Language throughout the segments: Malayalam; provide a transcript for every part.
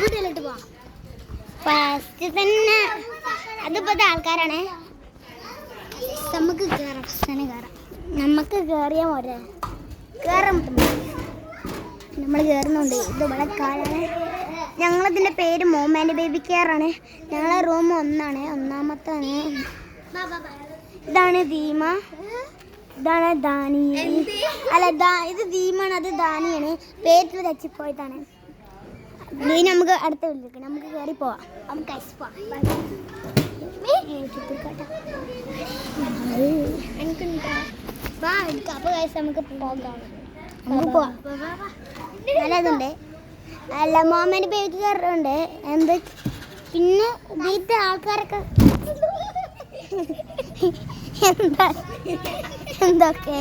വീട്ടിലോട്ട് പോവാം. ഫസ്റ്റ് തന്നെ അതിപ്പോഴത്തെ ആൾക്കാരാണ്. നമുക്ക് കയറാം. ഫസ്റ്റ് തന്നെ കയറാം. നമുക്ക് കയറിയാൽ പോരെ, കയറാൻ പറ്റും. നമ്മൾ കയറുന്നുണ്ട്. ഇത് ഇവിടെ കാലാണ്. ഞങ്ങളിതിൻ്റെ പേര് മോം ആൻഡ് ബേബി കെയർ ആണ്. ഞങ്ങളെ റൂം 1 ഒന്നാമത്താണ്. ഇതാണ് ദീമ, ഇതാണ് ദാനി. അല്ല ഇത് ദീമാണ്, അത് ദാനിയാണ്. പേര് തെച്ചിപ്പോയതാണ്. ഇനി നമുക്ക് അടുത്ത വീട്ടിലേക്ക് നമുക്ക് കയറി പോവാം. നമുക്ക് നമുക്ക് പോകാം. നമുക്ക് പോവാം. നല്ലതുണ്ട്. അല്ല മോമൻ്റെ പേര് കയറുണ്ട്. എന്ത് പിന്നെ വീട്ടിലെ ആൾക്കാരൊക്കെ എന്തൊക്കെ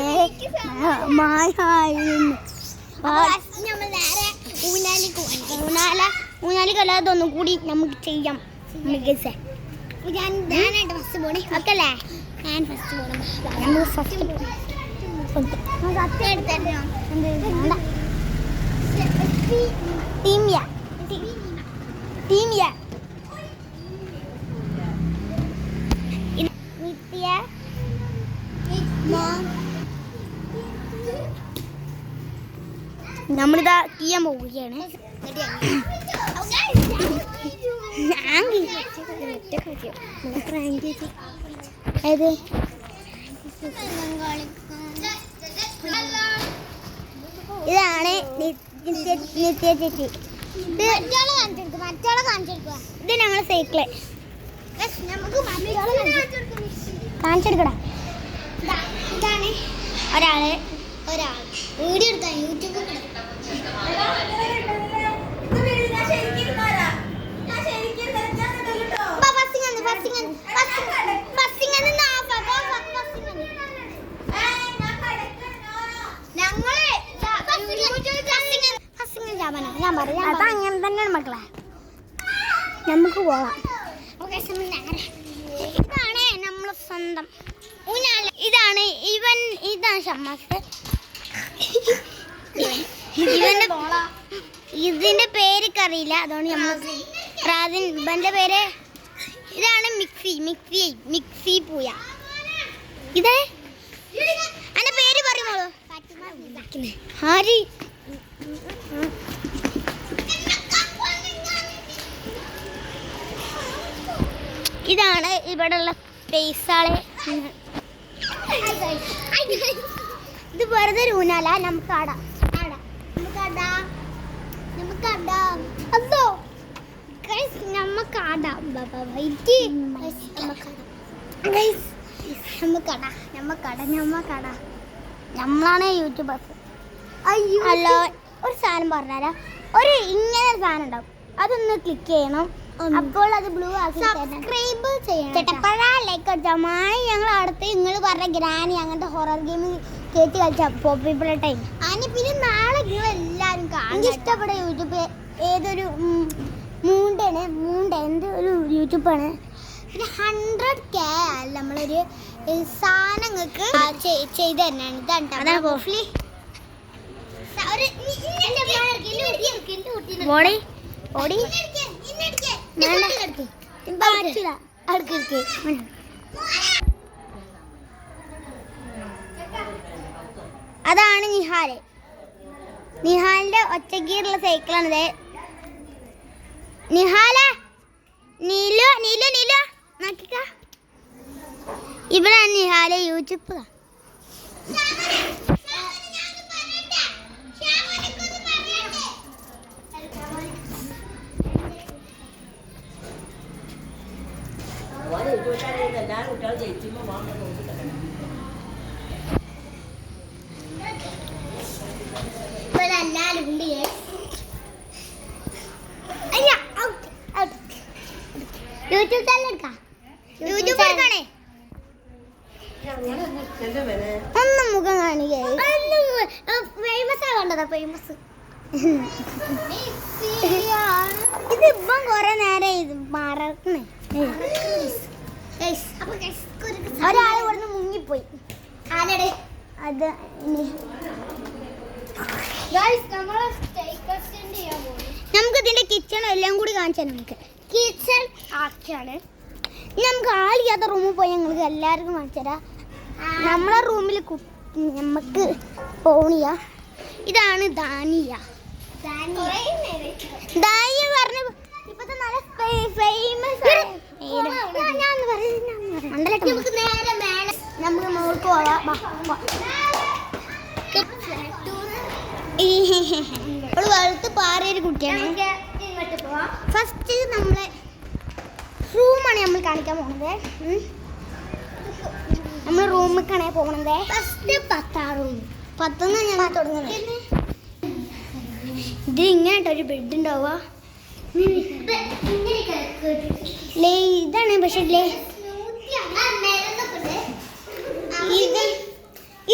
ഊഞ്ഞാലിക്കല്ലാതെ ഒന്നും കൂടി നമുക്ക് ചെയ്യാം. ഫസ്റ്റ് പോണേ ഓക്കെ അല്ലേ? ഞാൻ ഫസ്റ്റ് പോകണം. നമുക്ക് ഫസ്റ്റ് നമ്മളിതാ ചെയ്യാൻ പോവുകയാണ്. ഇതാണ് നിത്യ ചേച്ചി. ഇത് ഞങ്ങൾ സൈക്കിള് കാണിച്ചെടുക്കടാ. ഇതാണ് ഒരാള് വീഡിയോ എടുത്താൽ യൂട്യൂബിൽ ഞാൻ പറയാം. അതങ്ങനെ തന്നെയാണ് മക്കളെ. നമുക്ക് പോവാം. ഇതാണ് നമ്മളെ സ്വന്തം ഊഞ്ഞാല്. ഇതാണ് ഇതാണ് ഷമ്മാസ്. ഇതിന്റെ പേരൊക്കറിയില്ല, അതുകൊണ്ട് നമ്മൾ ഇവന്റെ പേര് ഇതാണ് മിക്സി പൂയ. ഇത് എന്റെ പേര് പറയുമോ? ഹരി. ഇതാണ് ഇവിടെയുള്ള സ്പേസാള്. ഇത് വെറുതെ ഊഞ്ഞാല. നമുക്ക് ആടാം. അതോ നമ്മളാണ് യൂട്യൂബേഴ്സ്. അല്ല ഒരു സാധനം പറഞ്ഞാലാ, ഒരു ഇങ്ങനെ സാധനം ഉണ്ടാവും, അതൊന്ന് ക്ലിക്ക് ചെയ്യണം. അപ്പോൾ അത് ബ്ലൂ ആക്കി സബ്സ്ക്രൈബ് ചെയ്യണം. ലൈക്ക് അടിച്ചാൽ ഞങ്ങൾ അടുത്ത് നിങ്ങൾ പറഞ്ഞ ഗ്രാനി അങ്ങനത്തെ ഹൊറർ ഗെയിം കേട്ട് കളിച്ചാൽ പോപ്പിൾ ടൈം. അതിന് പിന്നെ നാളെ നിങ്ങൾ എല്ലാവരും കാണും. എനിക്ക് ഇഷ്ടപ്പെട്ട യൂട്യൂബ് ഏതൊരു മൂണ്ടാണ് എന്ത് ഒരു യൂട്യൂബാണ്. പിന്നെ 100K അല്ല നമ്മളൊരു സാധനങ്ങൾക്ക് ചെയ്ത് തന്നെയാണ്. ഇതാണ് കോഫ്ലി. അതാണ് നിഹാലിന്റെ ഒറ്റഗീറുള്ള സൈക്കിളാണിത്. ഇവിടെ Nihal YouTube. YouTube channel YouTube എടുക്കണേ. ഒന്ന് മുഖം കാണിക്കേ. ഫേമസ് ആകണ്ടതാ ഫേമസ്. ഇതിപ്പം കൊറേ നേരം ഇത് മറക്കണേ. ഒരാൾ ഇവിടുന്ന് മുങ്ങിപ്പോയി. അത് നമുക്ക് ഇതിന്റെ കിച്ചൺ എല്ലാം കൂടി കാണിച്ചാൽ നമുക്ക് കിച്ചൺ ആക്കിയാണ്. നമുക്ക് ആളില്ലാത്ത റൂമിൽ പോയി ഞങ്ങൾക്ക് എല്ലാവർക്കും കാണിച്ചു തരാം. നമ്മളെ റൂമിൽ നമുക്ക് പോണിയ. ഇതാണ് ദാനിയ. ദാനിയ പറഞ്ഞ ഇപ്പത്തെ നല്ല ഫേമസ്. നമുക്ക് മോൾക്ക് പോവാം. അവള് വെളുത്ത് പാറിയൊരു കുട്ടിയാണ്. ഫസ്റ്റ് നമ്മളെ റൂമാണ് നമ്മൾ കാണിക്കാൻ പോണത്. നമ്മൾ റൂമിലേക്കാണ് പോകണത്. ഫസ്റ്റ് 10 റൂം 10 ഞങ്ങൾ തുടങ്ങുന്നത്. ഇത് ഇങ്ങനെ ഒരു ബെഡ് ഉണ്ടാവുക. ഇതാണ് പക്ഷേ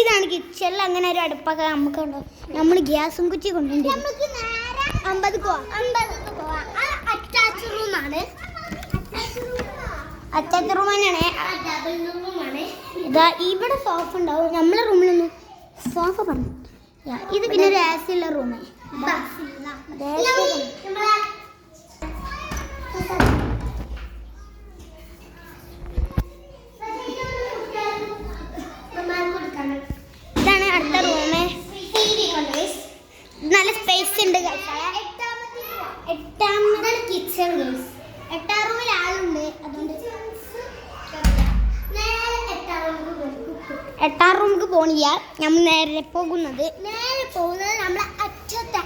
ഇതാണ് കിച്ചണിൽ അങ്ങനെ ഒരു അടുപ്പൊക്കെ നമുക്ക് ഉണ്ടാവും. നമ്മൾ ഗ്യാസും കുറ്റി കൊണ്ടുണ്ട്. 50 പോവാം. അറ്റാച്ച് റൂമാണ്. അറ്റാച്ച് റൂം തന്നെയാണ്. ഇതാ ഇവിടെ സോഫ ഉണ്ടാവും. നമ്മളെ റൂമിലൊന്നും സോഫ പറഞ്ഞു. ഇത് പിന്നെ ഒരു AC ഉള്ള റൂമ്. ഇതാണ് അടുത്ത റൂമ്. നല്ല സ്പേസ് ഉണ്ട്. 8ാമത് കിച്ചൺ. 8ാം റൂമിൽ ആളുണ്ട്. അതുകൊണ്ട് 8ാം റൂമിലേക്ക് പോണില്ല. നമ്മൾ നേരെ പോകുന്നത് നമ്മളെ അറ്റത്ത്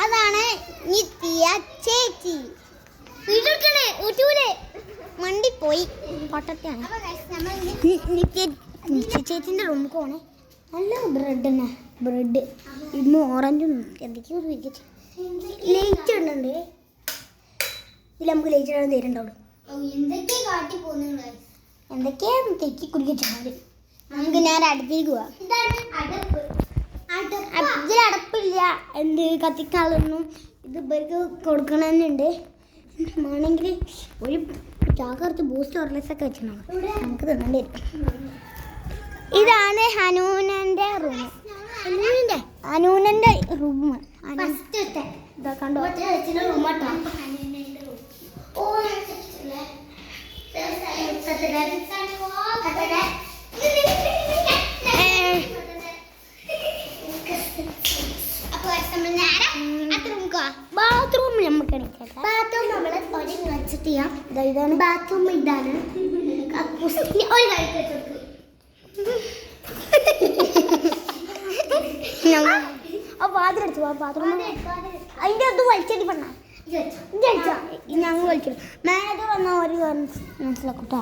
അതാണ് നിത്യ ചേച്ചി. മണ്ടിപ്പോയി പൊട്ടത്താണ്. നിത്യ ചേച്ചിന്റെ റൂമിൽ പോണേ. നല്ല ബ്രെഡ് തന്നെ. ബ്രെഡ് ഇന്ന് ഓറഞ്ചും എന്തൊക്കെയോ ലൈറ്റ് ഇടുന്നുണ്ട്. ഇതിൽ നമുക്ക് ലൈറ്റ് ഇടാൻ തരുന്നുണ്ടാവുള്ളൂ. എന്തൊക്കെയാ തെക്കി കുടിക്കിച്ചാൽ നമുക്ക് ഞാൻ അടുത്തേക്ക് പോവാം. ഇതിൽ അടപ്പില്ല. എന്ത് കത്തിക്കാളൊന്നും ഇത് ഇവർക്ക് കൊടുക്കണമെന്നുണ്ട്. ആണെങ്കിൽ ഒരു ചാക്കറച്ച് ബൂസ്റ്റ് ഹോർലിക്സൊക്കെ വെച്ചിട്ടുണ്ടാവും. നമുക്ക് തിന്നേണ്ടി വരും. ഇതാണ് ഹനൂനന്റെ റൂം. ഹനൂനന്റെ റൂം ഇതാ കണ്ടോ. റൂമാട്ടോ. ബാത്റൂം നമുക്ക് ബാത്റൂം നമ്മളെ വെച്ചിട്ട് ചെയ്യാം. ഇതാണ് ബാത്റൂം. ഇതാണ് വാതിലടിച്ചു. ബാത്റൂം അതിൻ്റെ അത് വലിച്ചടി പറഞ്ഞ ഞങ്ങൾ വലിച്ചു. മാനേജർ വന്നാൽ ഒരു മനസ്സിലാക്കൂട്ടോ.